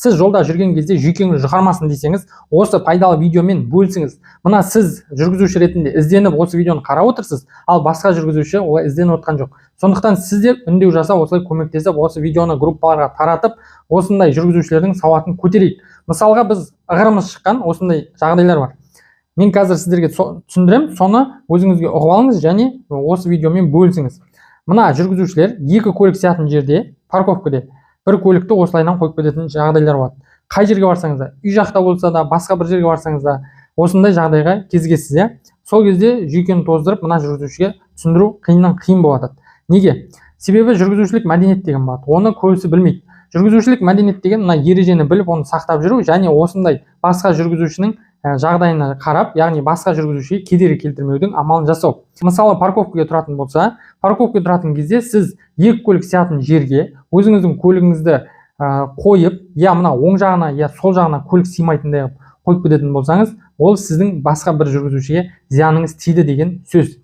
сіз жолда жүрген кезде жүйкеңіз жұқармасын десеңіз, осы пайдалы видеомен бөлісіңіз. Мына сіз жүргізуші ретінде ізденіп осы видеоны қарап отырсыз, ал басқа жүргізуші олай ізденіп отқан жоқ. Сондықтан сіз де үндеу жасап, осылай көмектесіп, осы видеоны группаларға таратып, осындай жүргізушілердің сауатын көтерейік. Мысалға біз ығырымыз шыққан осындай жағдайлар бар. Мен қазір сіздерге түсіндірем, соны өзіңізге ұғып алыңыз және осы видеомен бөлісіңіз. Мына жүргізушілер екі көлік сиятын жерде, парковкада бір көлікті осылайынан қойып кететін жағдайлар болады. Қай жерге барсаңыз да, үй жақта болса да, басқа бір жерге барсаңыз да, осындай жағдайға кезігесіз, иә. Сол кезде жүйкені тоздырып, мына жүргізушіге түсіндіру қиыннан қиын болады. Неге? Себебі жүргізушілік мәдениет деген болады. Оны көбісі білмейді. Жүргізушілік мәдениет деген мына ережені біліп, оны сақтап жүру және осындай басқа жүргізушінің жағдайына қарап, яғни басқа жүргізушіге кедергі келтірмеудің амалын жасау. Мысалы, парковкаға тұратын болса, парковкаға тұратын кезде сіз екі көлік сиятын жерге өзіңіздің көлігіңізді қойып, я мына оң жағына, я сол жағына көлік сыймайтындай қойып кететін болсаңыз, ол сіздің басқа бір жүргізушіге зияныңыз тиді деген сөз.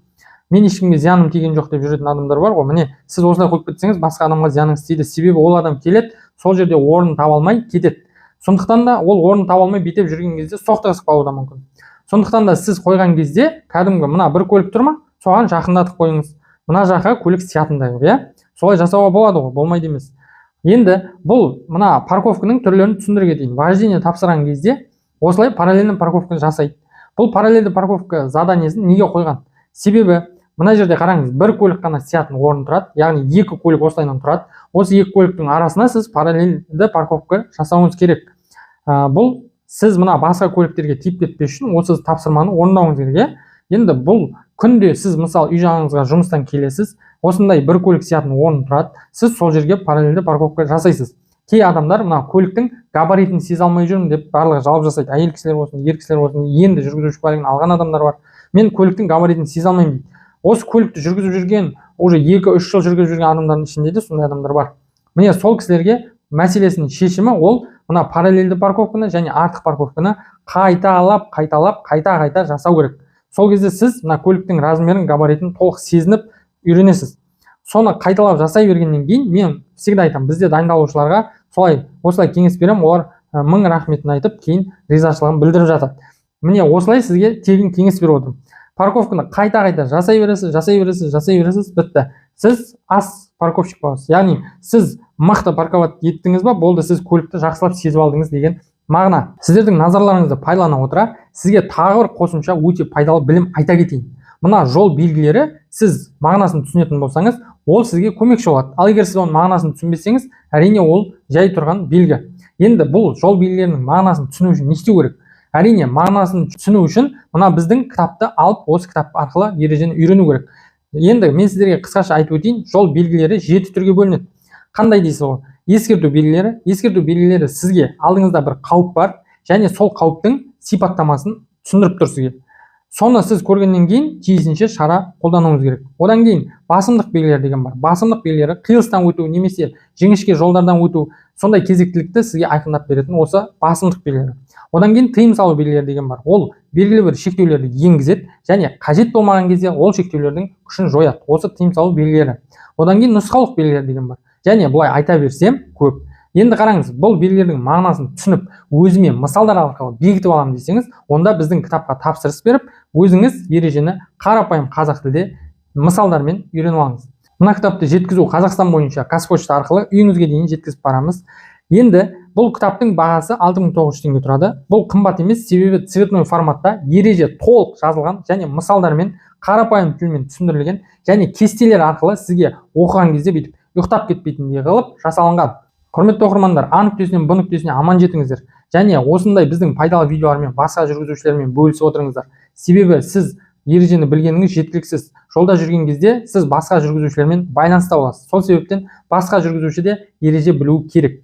Мен ешкімге зияным тиген жоқ деп жүретін адамдар бар ғой. Міне, сіз осылай қойып кетсеңіз, басқа адамға зияныңыз тиді. Себебі ол адам келеді, сол жерде орнын таба алмай кетеді. Сондықтан да ол орнын таба алмай бетеп жүрген кезде соқтығысып қалуы да мүмкін. Сондықтан да сіз қойған кезде кәдімгі мына бір көлік тұр ма, соған жақындатып қойыңыз. Мына жаққа көлік сиятындай, иә? Солай жасауға болады ғой, болмайды емес. Енді бұл мына парковканың түрлерін түсіндіре кетейін. Вождение тапсырған кезде осылай параллельный парковка жасайды. Бұл параллельді парковка заданиесін неге қойған? Себебі мына жерде қараңыз, бір көлік қана сиятын орын тұрады, яғни екі көлік осылайынан тұрады. Осы екі көліктің арасына сіз параллельді парковка жасауыңыз керек. Бұл сіз мына басқа көліктерге тиіп кетпес үшін осы тапсырманы орындауыңыз керек. Енді бұл күнде сіз мысалы үй жағыңызға жұмыстан келесіз, осындай бір көлік сиятын орын тұрады, сіз сол жерге параллельді парковка жасайсыз. Кей адамдар мына көліктің габаритін сезе алмай жүрмін деп барлығы жалоб жасайды. Әйел кісілер болсын, ер кісілер болсын, енді жүргізуші куәлігін алған адамдар бар. Мен көліктің габаритін сезе алмаймын дейді. Осы көлікті жүргізіп жүрген, уже 2-3 жыл жүргізіп жүрген адамдардың ішінде де сондай адамдар бар. Міне сол кісілерге мәселесінің шешімі ол мына параллельді парковканы және артық парковканы қайта жасау керек. Сол кезде сіз мына көліктің размерін, габаритін толық сезініп үйренесіз. Соны қайталап жасай бергеннен кейін мен всегда айтамын, бізде дайындалушыларға осылай кеңес беремін, олар мың рахметін айтып, кейін ризашылығын білдіріп жатады. Міне осылай сізге тегін кеңес беріп отырмын. Парковканы қайта жасай бересіз, бітті. Сіз ас парковщик боласыз. Яғни сіз мықты парковать еттіңіз ба, болды, сіз көлікті жақсылап сезіп алдыңыз деген мағына. Сіздердің назарларыңызды пайдалана отыра, сізге тағы бір қосымша өте пайдалы білім айта кетейін. Мына жол белгілері, сіз мағынасын түсінетін болсаңыз, ол сізге көмекші болады. Ал егер сіз оның мағынасын түсінбесеңіз, әрине ол жай тұрған белгі. Енді бұл жол белгілерінің мағынасын түсіну үшін не істеу керек? Әрине, мағынасын түсіну үшін мына біздің кітапты алып, осы кітап арқылы ережені үйрену керек. Енді мен сіздерге қысқаша айтып өтейін, жол белгілері 7 түрге бөлінеді. Қандай дейсіз ғой? Ескерту белгілері сізге алдыңызда бір қауіп бар, және сол қауіптің сипаттамасын түсіндіріп тұр сізге. Соны сіз көргеннен кейін тиісінше шара қолдануыңыз керек. Одан кейін басымдық белгілері деген бар. Басымдық белгілері қиылыстан өту немесе жіңішке жолдардан өту, сондай кезектілікті сізге айқындап беретін осы басымдық белгілері. Одан кейін тыйым салу белгілері деген бар. Ол белгілі бір шектеулерді енгізеді және қажет болмаған кезде ол шектеулердің күшін жояды. Осы тыйым салу белгілері. Одан кейін нұсқаулық белгілері деген бар. Және бұлай айта берсем көп. Енді қараңыз, бұл белгілердің мағынасын түсініп, өзіме мысалдар арқылы бекітіп аламын десеңіз, онда біздің кітапқа тапсырыс беріп, өзіңіз ережені қарапайым қазақ тілде мысалдармен үйреніп алыңыз. Мына кітапты жеткізу Қазақстан бойынша Қазпошта арқылы үйіңізге дейін жеткізіп барамыз. Енді бұл кітаптың бағасы 6900 теңге тұрады. Бұл қымбат емес, себебі цветной форматта ереже толық жазылған және мысалдармен қарапайым тілмен түсіндірілген және кестелер арқылы сізге оқыған кезде бүйтіп ұйықтап кетпейтіндей қылып жасалынған. Құрметті оқырмандар, А нүктесінен Б нүктесіне аман жетіңіздер. Және осындай біздің пайдалы видеолармен басқа жүргізушілермен бөлісіп отырыңыздар. Себебі сіз ережені білгеніңіз жеткіліксіз. Жолда жүрген кезде сіз басқа жүргізушілермен байланыста боласыз. Сол себептен басқа жүргізуші де ереже білуі керек.